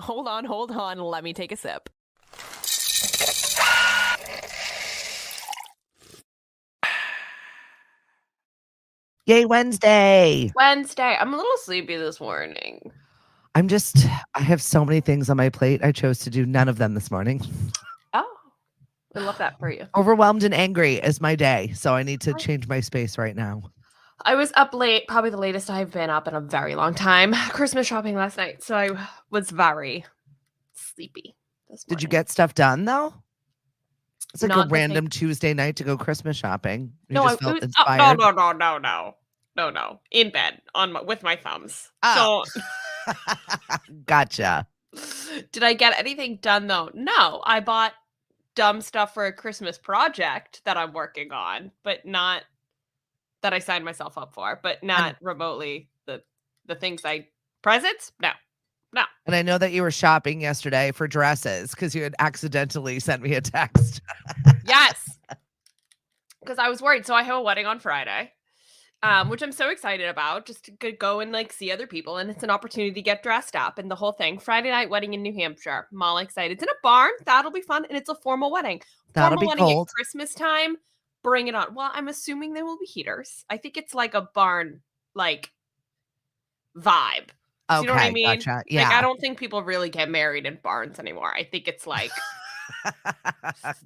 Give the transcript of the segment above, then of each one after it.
Hold on. Let me take a sip. Yay, Wednesday. I'm a little sleepy this morning. I have so many things on my plate. I chose to do none of them this morning. Oh, I love that for you. Overwhelmed and angry is my day, so I need to change my space right now. I was up late, probably the latest I've been up in a very long time. Christmas shopping last night, so I was very sleepy this morning. Did you get stuff done, though? It's like Not a random Tuesday night to go Christmas shopping. You No, just it felt was inspired. no. In bed with my thumbs. Oh. So Gotcha. did I get anything done though? No, I bought dumb stuff for a Christmas project that I'm working on, but not that I signed myself up for, but not remotely the things presents? No. And I know that you were shopping yesterday for dresses because you had accidentally sent me a text. Yes. Because I was worried. So I have a wedding on Friday, which I'm so excited about, just to go and like see other people. And it's an opportunity to get dressed up and the whole thing. Friday night wedding in New Hampshire. I'm all excited. It's in a barn. That'll be fun. And it's a formal wedding. That'll be cold. At Christmas time. Bring it on. Well, I'm assuming there will be heaters. I think it's like a barn, like vibe. Okay, you know what I mean? gotcha. Yeah. Like, I don't think people really get married in barns anymore. I think it's like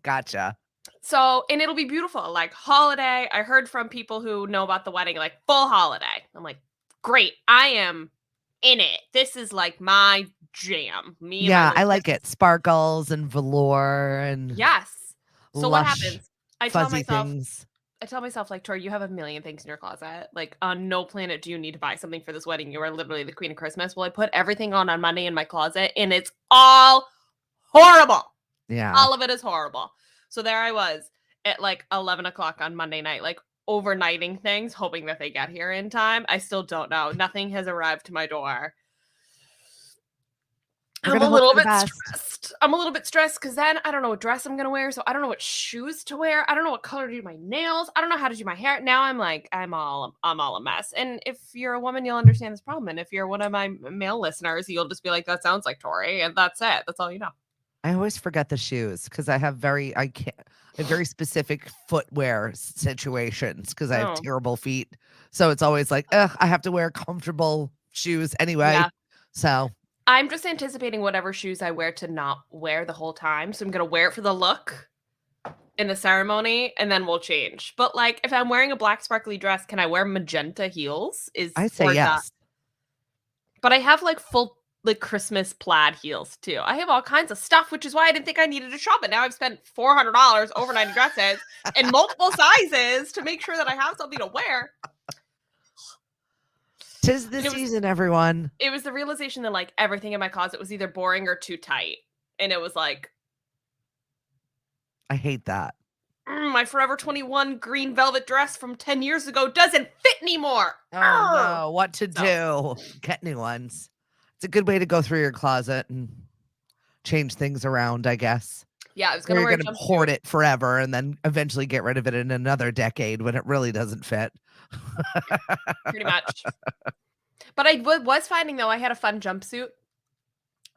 Gotcha. So, and it'll be beautiful, like holiday. I heard from people who know about the wedding, like full holiday. I'm like, great. I am in it. This is like my jam. I like it. Sparkles and velour and yes. So what lush, happens? I fuzzy things. tell myself, like, Tori, you have a million things in your closet. Like, on no planet do you need to buy something for this wedding. You are literally the queen of Christmas. Well, I put everything on Monday in my closet, and it's all horrible. Yeah. All of it is horrible. So there I was at like 11 o'clock on Monday night, like overnighting things, hoping that they get here in time. I still don't know. Nothing has arrived to my door. I'm a little bit stressed. I'm a little bit stressed because then I don't know what dress I'm going to wear. So I don't know what shoes to wear. I don't know what color to do my nails. I don't know how to do my hair. Now I'm like, I'm all a mess. And if you're a woman, you'll understand this problem. And if you're one of my male listeners, you'll just be like, that sounds like Tori. And that's it. That's all you know. I always forget the shoes because I have very specific footwear situations because I have terrible feet. So it's always like, I have to wear comfortable shoes anyway. Yeah. So I'm just anticipating whatever shoes I wear to not wear the whole time. So I'm going to wear it for the look in the ceremony and then we'll change. But like, if I'm wearing a black sparkly dress, can I wear magenta heels? I say yes. But I have like full like Christmas plaid heels too. I have all kinds of stuff, which is why I didn't think I needed to shop it. Now I've spent $400 overnight dresses in multiple sizes to make sure that I have something to wear. 'Tis the season, everyone. It was the realization that like everything in my closet was either boring or too tight. And it was like, I hate that. My Forever 21 green velvet dress from 10 years ago doesn't fit anymore. Oh no, what to do? Get new ones. It's a good way to go through your closet and change things around, I guess. Yeah, I was going to You're going to hoard it forever and then eventually get rid of it in another decade when it really doesn't fit. Pretty much. But I was finding, though, I had a fun jumpsuit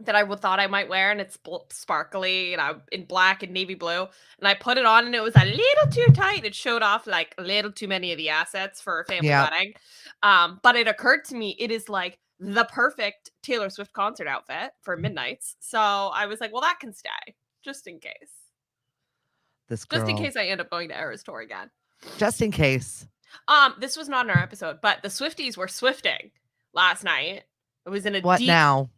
that I thought I might wear, and it's sparkly, in black and navy blue. And I put it on, and it was a little too tight. It showed off, like, a little too many of the assets for a family wedding. But it occurred to me, it is, like, the perfect Taylor Swift concert outfit for midnights. So I was like, well, that can stay, just in case. Just in case I end up going to Eras Tour again. Just in case. This was not in our episode, but the Swifties were Swifting last night. It was in a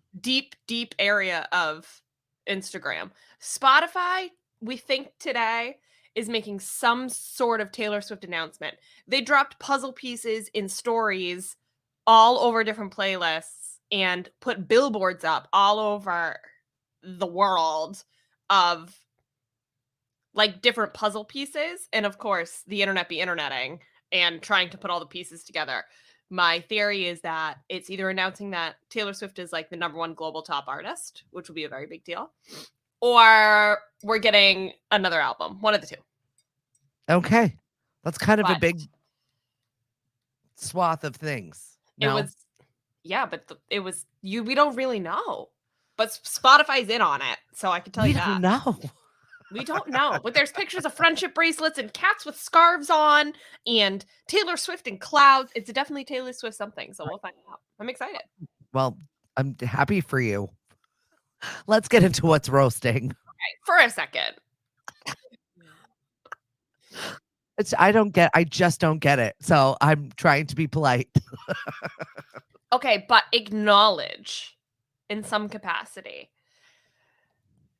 deep area of Instagram. Spotify, we think today, is making some sort of Taylor Swift announcement. They dropped puzzle pieces in stories all over different playlists and put billboards up all over the world of like different puzzle pieces. And of course, the internet be interneting and trying to put all the pieces together. My theory is that it's either announcing that Taylor Swift is like the #1 global top artist, which will be a very big deal, or we're getting another album. One of the two. Okay. That's kind of a big swath of things. No? It was, yeah, but we don't really know. but Spotify's in on it, so I can tell you that. We don't know. We don't know, but there's pictures of friendship bracelets and cats with scarves on and Taylor Swift and clouds. It's definitely Taylor Swift something, so we'll find out. I'm excited. Well, I'm happy for you. Let's get into what's roasting. Okay, for a second. I just don't get it. So I'm trying to be polite. Okay, but acknowledge in some capacity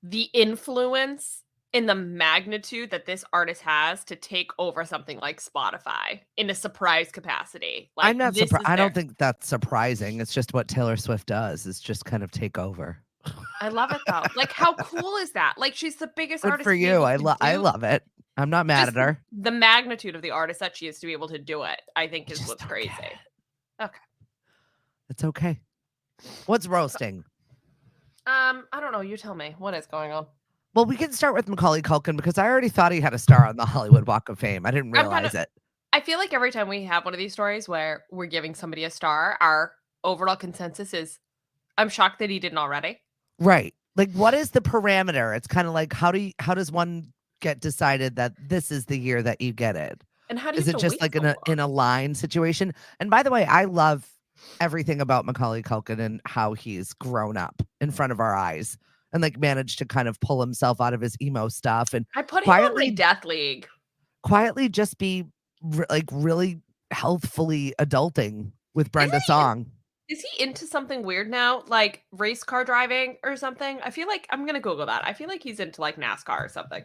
the influence in the magnitude that this artist has to take over something like Spotify in a surprise capacity. Like, I'm not surprised. I don't think that's surprising. It's just what Taylor Swift does, is just kind of take over. I love it though. Like, how cool is that? Like, she's the biggest Good artist for you. I love it. I'm not mad at her. The magnitude of the artist that she is to be able to do it, I think, is what's crazy. Okay. It's okay. What's roasting? I don't know. You tell me. What is going on? Well, we can start with Macaulay Culkin because I already thought he had a star on the Hollywood Walk of Fame. I didn't realize it. I feel like every time we have one of these stories where we're giving somebody a star, our overall consensus is, I'm shocked that he didn't already. Right. Like, what is the parameter? It's kind of like, how does one get decided that this is the year that you get it? And how do you is it just like in a line situation? And by the way, I love everything about Macaulay Culkin and how he's grown up in front of our eyes and like managed to kind of pull himself out of his emo stuff and I put him on my Death League. Quietly just be like really healthfully adulting with Brenda Song. Is he into something weird now, like race car driving or something? I feel like I'm gonna Google that. I feel like he's into like NASCAR or something.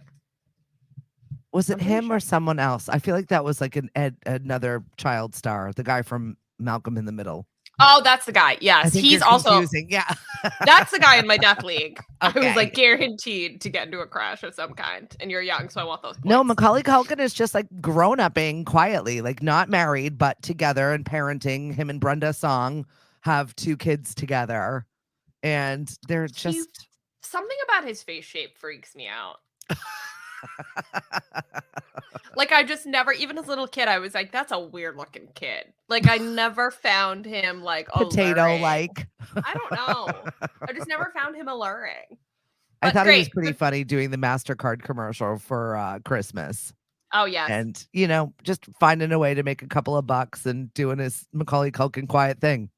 Was it him or someone else? I feel like that was like another child star, the guy from Malcolm in the Middle. Oh, that's the guy. Yes, he's also. Yeah, that's the guy in my Death League. Okay. I was like guaranteed to get into a crash of some kind, and you're young, so I want those points. No, Macaulay Culkin is just like grown upping quietly, like not married but together and parenting. Him and Brenda Song have 2 kids together, and they're just something about his face shape freaks me out. Like, I just never, even as a little kid, I was like, that's a weird looking kid. Like, I never found him like potato like. I don't know. I just never found him alluring. But I thought he was pretty funny doing the MasterCard commercial for Christmas. Oh, yes. And, you know, just finding a way to make a couple of bucks and doing his Macaulay Culkin quiet thing.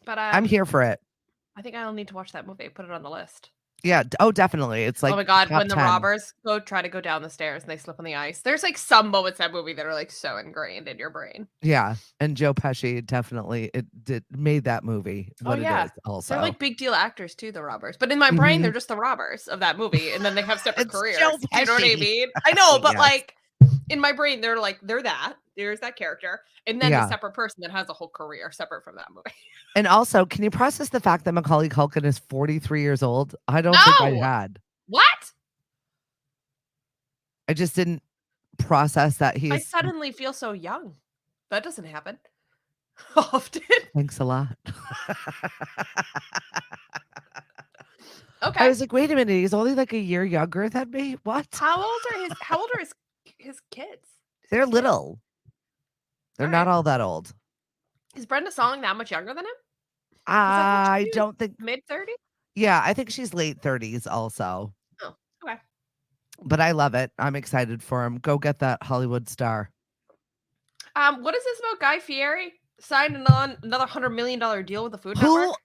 But I'm here for it. I think I'll need to watch that movie. Put it on the list. Yeah. Oh, definitely. It's like, oh my God, when the robbers try to go down the stairs and they slip on the ice. There's like some moments in that movie that are like so ingrained in your brain. Yeah. And Joe Pesci definitely made that movie what it is also. They're like big deal actors too, the robbers. But in my brain, they're just the robbers of that movie. And then they have separate careers. Joe Pesci. You know what I mean? I know, but like in my brain, they're that. There's that character. And then the separate person that has a whole career separate from that movie. And also, can you process the fact that Macaulay Culkin is 43 years old? I don't think I had. What? I just didn't process that I suddenly feel so young. That doesn't happen often. Thanks a lot. Okay. I was like, wait a minute, he's only like a year younger than me? What? How old are his kids? They're little. They're not all that old. Is Brenda Song that much younger than him? I don't think mid-30s. Yeah, I think she's late 30s also. Oh, okay. But I love it. I'm excited for him. Go get that Hollywood star. What is this about Guy Fieri signed another $100 million deal with the Food Network?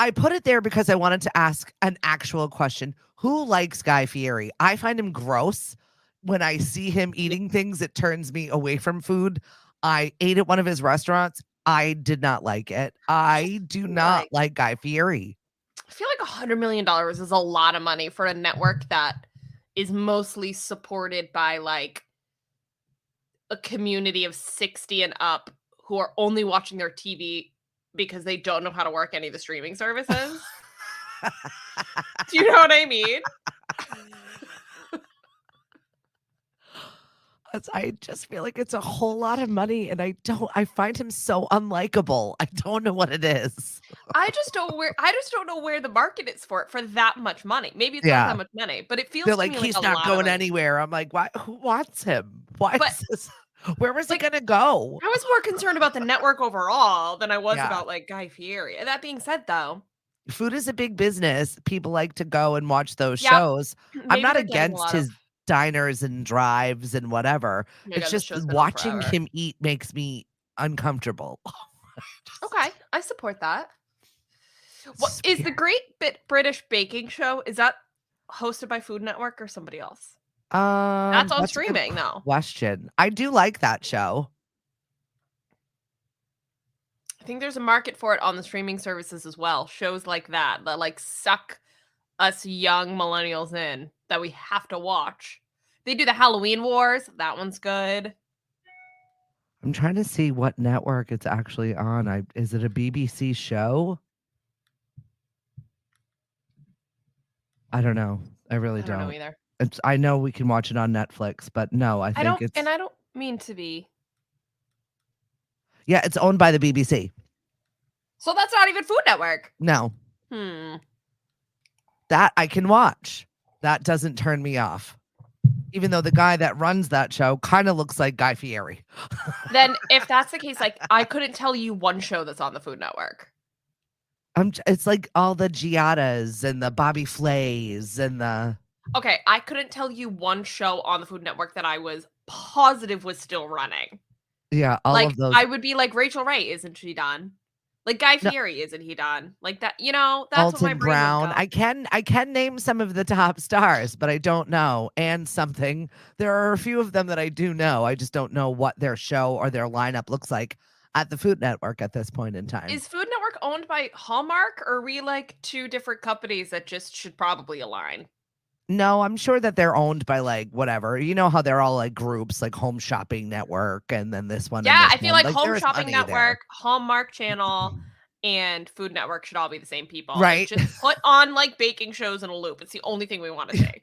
I put it there because I wanted to ask an actual question. Who likes Guy Fieri? I find him gross. When I see him eating things, it turns me away from food. I ate at one of his restaurants. I did not like it. I do not like Guy Fieri. I feel like $100 million is a lot of money for a network that is mostly supported by like a community of 60 and up who are only watching their TV because they don't know how to work any of the streaming services. Do you know what I mean? I just feel like it's a whole lot of money, and I find him so unlikable. I don't know what it is. I just don't know where the market is for it for that much money. Maybe it's not that much money, but it feels they're like he's not going anywhere. I'm like, why? Who wants him? Why is this? Where was he gonna go? I was more concerned about the network overall than I was about like Guy Fieri. That being said, though, Food is a big business. People like to go and watch those Yep. shows. I'm Maybe not they're getting a against lot of his diners and drives and whatever. oh my It's god, this just show's been on watching forever. him eat makes me uncomfortable. Okay, I support that. What It's is the weird. British Baking Show? Is that hosted by Food Network or somebody else? That's on That's a good streaming though. question. I do like that show. I think there's a market for it on the streaming services as well. Shows like that like suck us young millennials in that we have to watch. They do the Halloween Wars. That one's good. I'm trying to see what network it's actually on. Is it a BBC show? I don't know. I really I don't know don't. either. I know we can watch it on Netflix, but no, I think it's I don't mean to be. yeah, it's owned by the BBC. So that's not even Food Network. No. Hmm. That I can watch. That doesn't turn me off. Even though the guy that runs that show kind of looks like Guy Fieri. Then if that's the case, like I couldn't tell you one show that's on the Food Network. It's like all the Giadas and the Bobby Flays and the Okay, I couldn't tell you one show on the Food Network that I was positive was still running. yeah, all Like of those. I would be like Rachel Ray, isn't she done? Like Guy No, Fieri, isn't he done? Like that, that's what my Alton brain would Brown. go. I can name some of the top stars, but I don't know. And something. There are a few of them that I do know. I just don't know what their show or their lineup looks like at the Food Network at this point in time. Is Food Network owned by Hallmark, or are we like two different companies that just should probably align? No, I'm sure that they're owned by like whatever. You know how they're all like groups, like Home Shopping Network, and then this one and Yeah, this I feel one. like Like Home there's Shopping money there, Network, Hallmark Channel, and Food Network should all be the same people. And right? just put on like baking shows in a loop. It's the only thing we want to see.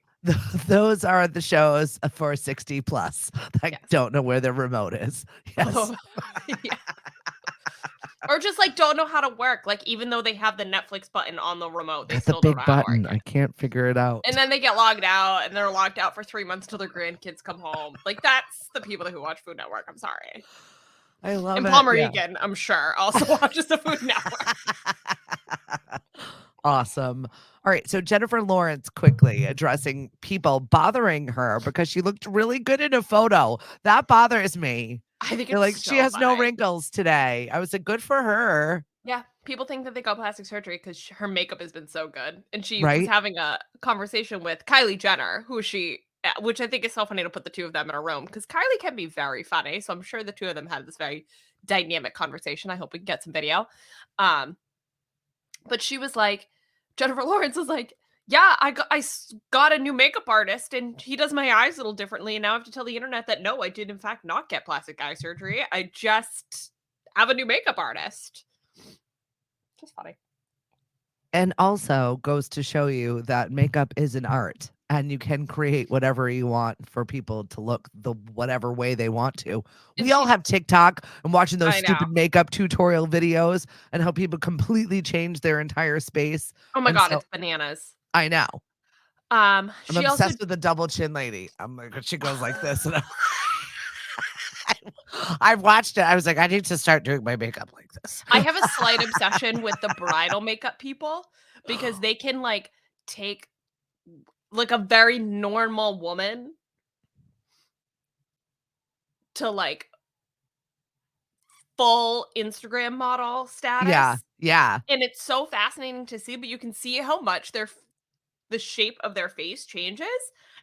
Those are the shows for 60 plus. I Yes. don't know where their remote is. Yes. Yeah. Or just like don't know how to work. Like even though they have the Netflix button on the remote, they That's a still don't know big how to work button. I it. can't figure it out. And then they get logged out and they're locked out for 3 months till their grandkids come home. Like that's the people who watch Food Network. I'm sorry. I love And it. Palmer Yeah. Egan, I'm sure, also watches the Food Network. Awesome. All right. So Jennifer Lawrence quickly addressing people bothering her because she looked really good in a photo. That bothers me. I think They're it's like, so she has no funny. wrinkles today. I was like, good for her. Yeah, people think that they got plastic surgery because her makeup has been so good. And she was Right? having a conversation with Kylie Jenner, which I think is so funny to put the two of them in a room because Kylie can be very funny. So I'm sure the two of them had this very dynamic conversation. I hope we can get some video. But she was like, Jennifer Lawrence was like, yeah, I got a new makeup artist and he does my eyes a little differently. And now I have to tell the internet that no, I did in fact not get plastic eye surgery. I just have a new makeup artist. Just funny. And also goes to show you that makeup is an art and you can create whatever you want for people to look the whatever way they want to. And We all have TikTok and watching those I know. stupid makeup tutorial videos and how people completely change their entire space. Oh my And god, so it's bananas. I know. I'm I'm obsessed with the double chin lady. I'm like, she goes like this. And I've watched it. I was like, I need to start doing my makeup like this. I have a slight obsession with the bridal makeup people because they can like take like a very normal woman to like full Instagram model status. Yeah. Yeah. And it's so fascinating to see, but you can see how much the shape of their face changes.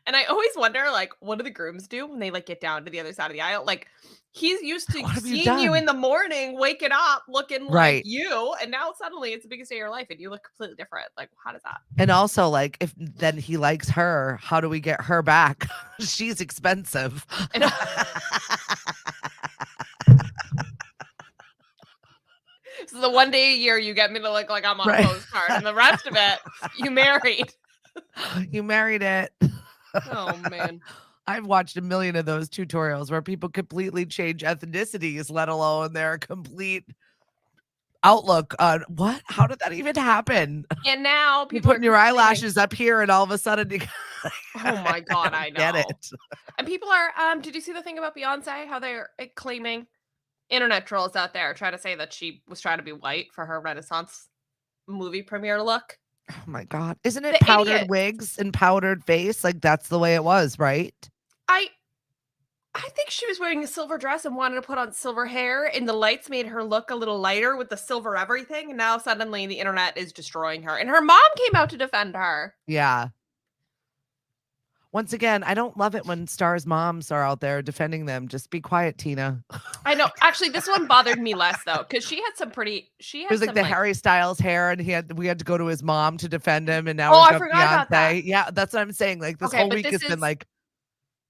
And I always wonder, like, what do the grooms do when they like get down to the other side of the aisle? Like, he's used to What have you seeing you done? in the morning, waking up, looking like Right. you, and now suddenly it's the biggest day of your life, and you look completely different. Like, how does that? And also, like, if then he likes her, how do we get her back? She's expensive. And so the one day a year you get me to look like I'm on Right. a postcard, and the rest of it you married. You married it. Oh man. I've watched a million of those tutorials where people completely change ethnicities, let alone their complete outlook on what? How did that even happen? And now You're people putting your eyelashes up here and all of a sudden you oh my god, I know. get it. And people are did you see the thing about Beyoncé? How they're claiming internet trolls out there try to say that she was trying to be white for her Renaissance movie premiere look. Oh my God. Isn't it powdered wigs and powdered face? Like, that's the way it was, right? I think she was wearing a silver dress and wanted to put on silver hair, and the lights made her look a little lighter with the silver everything, and now suddenly the internet is destroying her. And her mom came out to defend her. Yeah. Once again, I don't love it when stars' moms are out there defending them. Just be quiet, Tina. I know. Actually, this one bothered me less though, because she had some pretty. She had it was like the Harry Styles hair, and we had to go to his mom to defend him, and now I forgot Beyonce. about that. Yeah, that's what I'm saying. Like this whole week has been like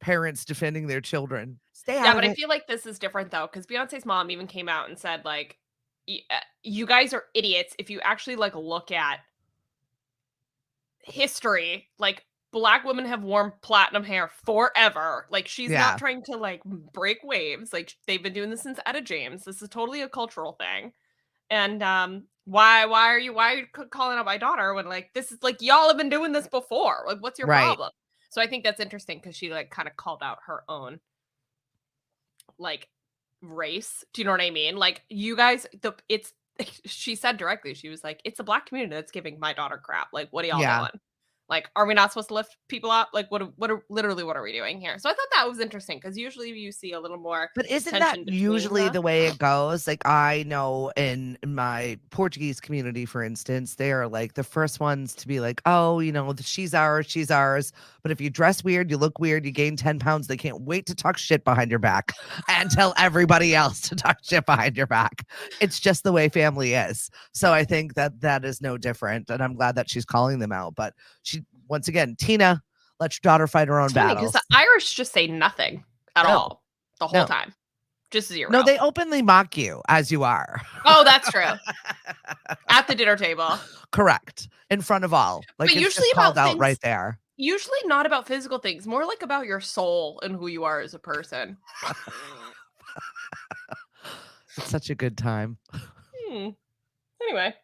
parents defending their children. Stay out. Yeah, but I feel like this is different though, because Beyonce's mom even came out and said like, "You guys are idiots. If you actually like look at history, like." Black women have worn platinum hair forever. Like she's not trying to like break waves. Like they've been doing this since Etta James. This is totally a cultural thing. And why are you calling out my daughter when like this is like y'all have been doing this before? Like what's your problem? So I think that's interesting because she like kind of called out her own like race. Do you know what I mean? Like you guys, she said directly, she was like, it's the Black community that's giving my daughter crap. Like what are y'all doing? Like, are we not supposed to lift people up? Like, what are we doing here? So I thought that was interesting because usually you see a little more. But isn't that usually the way it goes? Like, I know in my Portuguese community, for instance, they are like the first ones to be like, oh, you know, she's ours. But if you dress weird, you look weird, you gain 10 pounds, they can't wait to talk shit behind your back and tell everybody else to talk shit behind your back. It's just the way family is. So I think that is no different. And I'm glad that she's calling them out. But once again, Tina, let your daughter fight her own battles. Because the Irish just say nothing at all the whole time. Just zero. No, they openly mock you as you are. Oh, that's true. At the dinner table. Correct. In front of all. Like but it's usually just called out right there. Usually not about physical things, more like about your soul and who you are as a person. It's such a good time. Anyway.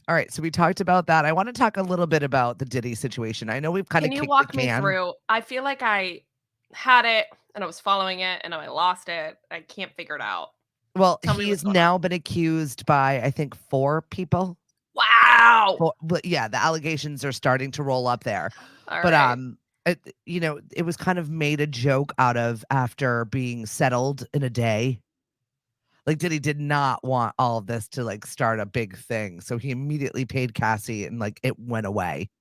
All right, so we talked about that. I want to talk a little bit about the Diddy situation. I know we've kind of kicked the can. Can you walk me through? I feel like I had it and I was following it and I lost it. I can't figure it out. Well, he's now been accused by, I think, 4 people. Wow. But yeah, the allegations are starting to roll up there. But it was kind of made a joke out of after being settled in a day. Like Diddy did not want all of this to like start a big thing. So he immediately paid Cassie and like it went away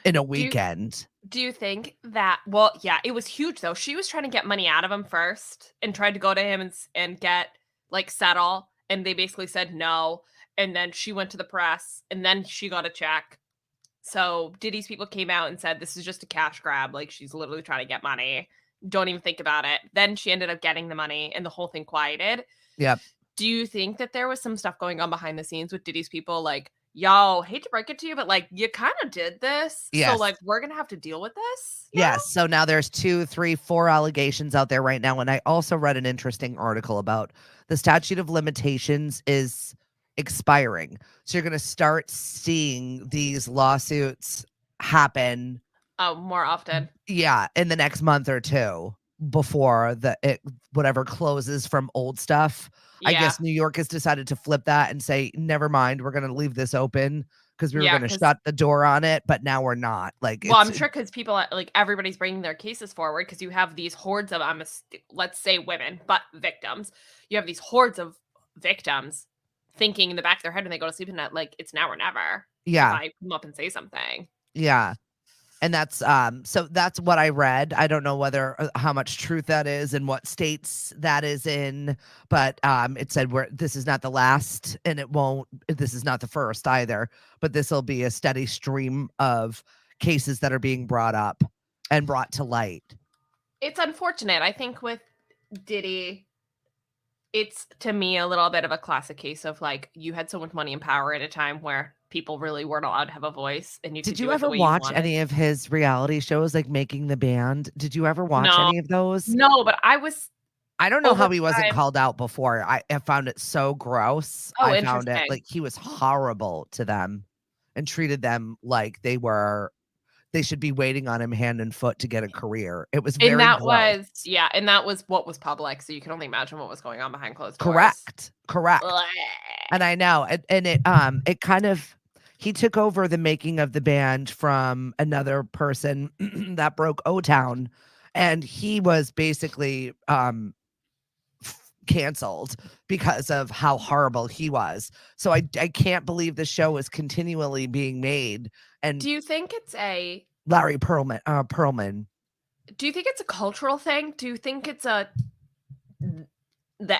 in a weekend. Do you think that, well, yeah, it was huge though. She was trying to get money out of him first and tried to go to him and get like settle. And they basically said no. And then she went to the press and then she got a check. So Diddy's people came out and said, this is just a cash grab. Like she's literally trying to get money. Don't even think about it. Then she ended up getting the money and the whole thing quieted. Yep. Do you think that there was some stuff going on behind the scenes with Diddy's people? Like, yo, hate to break it to you, but like you kind of did this. Yes. So like we're going to have to deal with this. Yes. So now there's 2, 3, 4 allegations out there right now. And I also read an interesting article about the statute of limitations is expiring. So you're going to start seeing these lawsuits happen. Oh, more often. Yeah. In the next month or 2 before whatever closes from old stuff. Yeah. I guess New York has decided to flip that and say, never mind, we're going to leave this open because we were going to shut the door on it, but now we're not. Like, well, I'm sure because people like everybody's bringing their cases forward because you have these hordes of let's say women, but victims. You have these hordes of victims thinking in the back of their head when they go to sleep at night, like it's now or never. Yeah, if I come up and say something. Yeah. And that's so that's what I read. I don't know whether how much truth that is and what states that is in, but it said this is not the last and this is not the first either, but this will be a steady stream of cases that are being brought up and brought to light. It's unfortunate. I think with Diddy, it's to me a little bit of a classic case of like you had so much money and power at a time where people really weren't allowed to have a voice. And did you ever watch any of his reality shows like Making the Band? Did you ever watch any of those? No, but I don't know how he wasn't called out before. I found it so gross. Oh, I found it like he was horrible to them and treated them like they should be waiting on him hand and foot to get a career. It was very gross. And that was what was public. So you can only imagine what was going on behind closed doors. Correct. Blech. And I know. And it kind of he took over the making of the band from another person that broke O-Town, and he was basically canceled because of how horrible he was. So I can't believe the show is continually being made. And do you think it's Larry Perlman? Do you think it's a cultural thing? Do you think it's the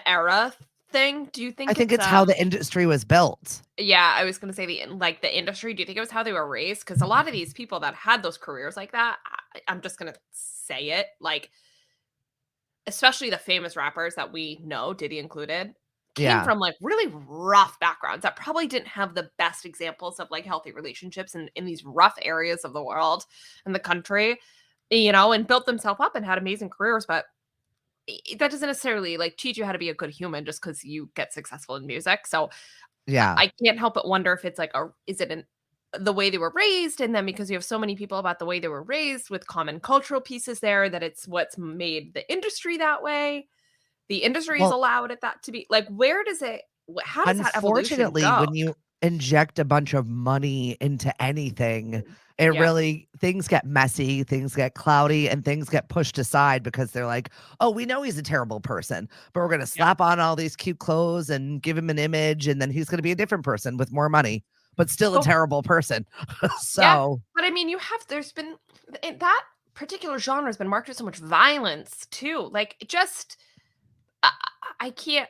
era thing? Do you think I think it's how the industry was built? Yeah, I was gonna say the industry. Do you think it was how they were raised? Because a lot of these people that had those careers like that, I'm just gonna say it, like, especially the famous rappers that we know, Diddy included, came from like really rough backgrounds that probably didn't have the best examples of like healthy relationships in these rough areas of the world and the country, and built themselves up and had amazing careers. But that doesn't necessarily like teach you how to be a good human just because you get successful in music. So I can't help but wonder if it's like, is it the way they were raised? And then because you have so many people about the way they were raised with common cultural pieces there, that it's what's made the industry that way. The industry has allowed it that to be like, how does that evolution Unfortunately, go? when you inject a bunch of money into anything, it really, things get messy, things get cloudy, and things get pushed aside because they're like, oh, we know he's a terrible person, but we're going to slap on all these cute clothes and give him an image, and then he's going to be a different person with more money, but still a terrible person. So, but I mean, there's been that particular genre has been marked with so much violence too. Like, I can't.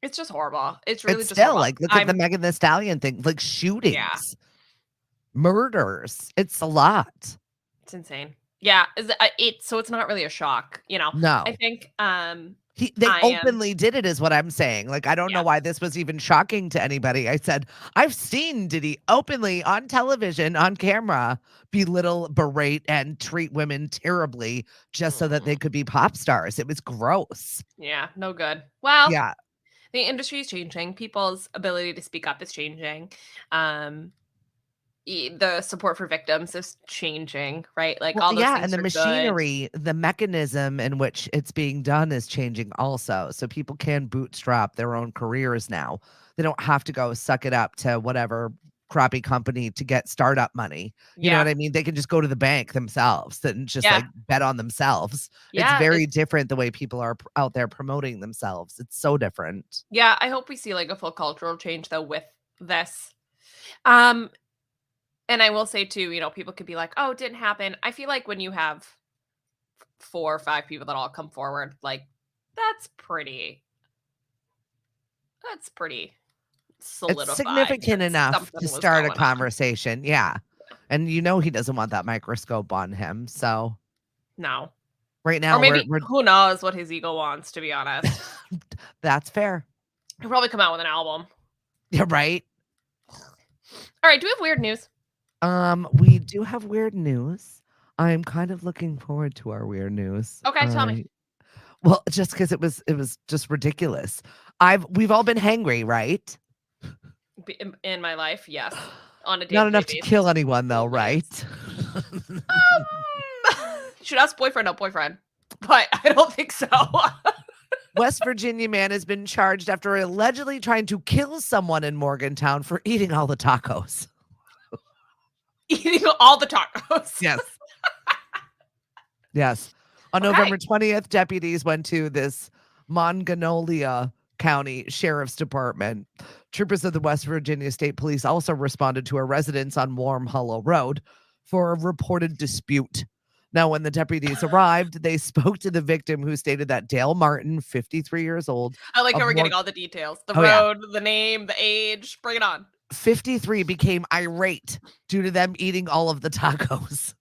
It's just horrible. It's really just still horrible. like, look at the Megan Thee Stallion thing, like shootings, murders. It's a lot. It's insane. Yeah, so it's not really a shock, No. I think they openly did it, is what I'm saying. Like, I don't know why this was even shocking to anybody. I said, I've seen Diddy openly on television, on camera, belittle, berate, and treat women terribly just so that they could be pop stars. It was gross. Yeah, no good. Well, the industry is changing. People's ability to speak up is changing. The support for victims is changing, right? Like, all those things and the are machinery, good. the mechanism in which it's being done is changing also. So people can bootstrap their own careers now. They don't have to go suck it up to whatever crappy company to get startup money. You know what I mean? They can just go to the bank themselves and just like bet on themselves. It's very different the way people are out there promoting themselves. It's so different. Yeah, I hope we see like a full cultural change though with this. And I will say too, people could be like, oh, it didn't happen. I feel like when you have 4 or 5 people that all come forward, like, that's pretty solidified. It's significant enough to start a conversation. Yeah. And he doesn't want that microscope on him. So no. Right now, or maybe who knows what his ego wants, to be honest. That's fair. He'll probably come out with an album. Yeah, right. All right, do we have weird news? We do have weird news. I'm kind of looking forward to our weird news. Okay, tell me. Well, just because it was just ridiculous. We've all been hangry, right? In my life, yes. On a day Not enough to kill anyone, though, right? Should ask boyfriend, no boyfriend, but I don't think so. West Virginia man has been charged after allegedly trying to kill someone in Morgantown for eating all the tacos. Eating all the tacos. Yes. Yes. On November 20th, deputies went to this Mongolia County Sheriff's Department. Troopers of the West Virginia State Police also responded to a residence on Warm Hollow Road for a reported dispute. Now, when the deputies arrived, they spoke to the victim, who stated that Dale Martin, 53 years old. I like how we're getting all the details. The road, the name, the age. Bring it on. 53 became irate due to them eating all of the tacos.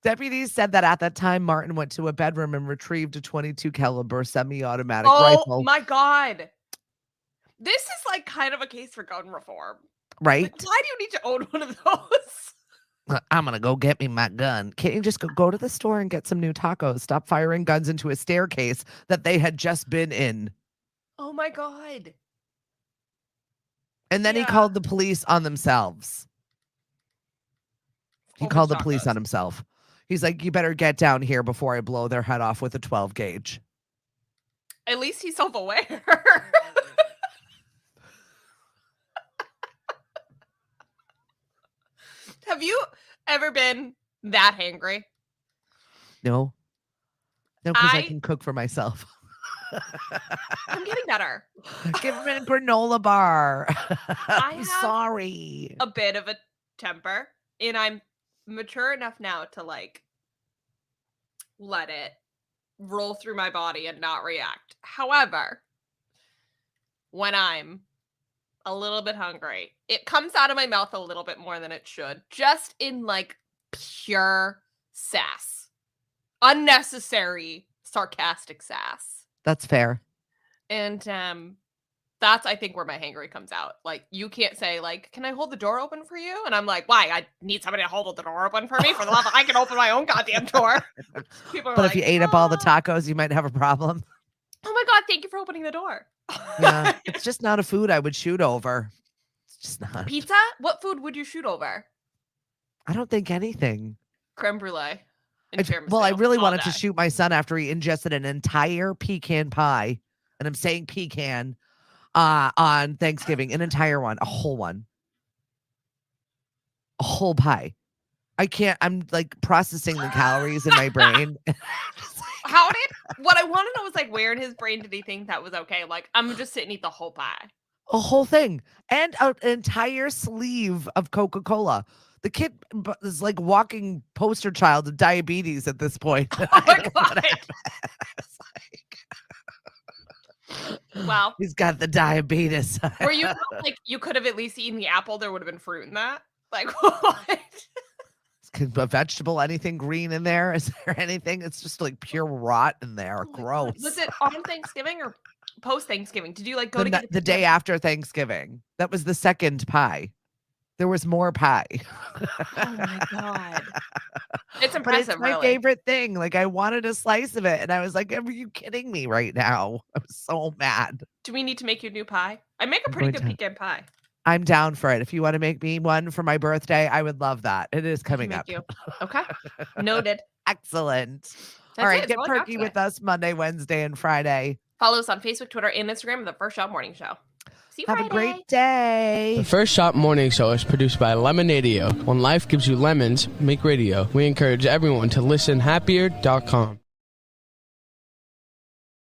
Deputies said that at that time, Martin went to a bedroom and retrieved a .22 caliber semi-automatic rifle. Oh my God. This is like kind of a case for gun reform. Right? Like, why do you need to own one of those? I'm going to go get me my gun. Can't you just go to the store and get some new tacos? Stop firing guns into a staircase that they had just been in. Oh my God. And then he called the police on themselves. He called the police on himself. He's like, you better get down here before I blow their head off with a 12 gauge. At least he's self-aware. Have you ever been that hangry? No, because I can cook for myself. I'm getting better. Give me a granola bar. I'm sorry. A bit of a temper, and I'm mature enough now to like let it roll through my body and not react. However, when I'm a little bit hungry, it comes out of my mouth a little bit more than it should, just in like pure sass, unnecessary sarcastic sass. That's fair. And that's, I think, where my hangry comes out. Like, you can't say, like, can I hold the door open for you? And I'm like, why? I need somebody to hold the door open for me? For the love of, I can open my own goddamn door. People are but if you ate up all the tacos, you might have a problem. Oh my God, thank you for opening the door. Yeah, it's just not a food I would shoot over. It's just not. Pizza? What food would you shoot over? I don't think anything. Creme brulee. I really wanted to shoot my son after he ingested an entire pecan pie, and I'm saying pecan, on Thanksgiving, an entire one, a whole one, a whole pie. I can't. I'm like processing the calories in my brain. What I want to know is like, where in his brain did he think that was okay? Like, I'm gonna just sit and eat the whole pie. A whole thing, and an entire sleeve of Coca-Cola. The kid is like walking poster child of diabetes at this point. Oh my God. Wow. He's got the diabetes. Were you like, you could have at least eaten the apple? There would have been fruit in that. Like, what? A vegetable, anything green in there? Is there anything? It's just like pure rot in there. Oh gross. God. Was it on Thanksgiving or post Thanksgiving? Did you like go to get the day after Thanksgiving? That was the second pie. There was more pie. Oh my God. It's impressive. But it's my favorite thing. Like, I wanted a slice of it, and I was like, are you kidding me right now? I'm so mad. Do we need to make you a new pie? I make a pretty good pecan pie. I'm down for it. If you want to make me one for my birthday, I would love that. It is coming up. Okay. Noted. Excellent. All right. Get perky with us Monday, Wednesday, and Friday. Follow us on Facebook, Twitter, and Instagram at The First Shot Morning Show. See you Friday. Have a great day. The First Shot Morning Show is produced by Lemonadio. When life gives you lemons, make radio. We encourage everyone to listen happier.com.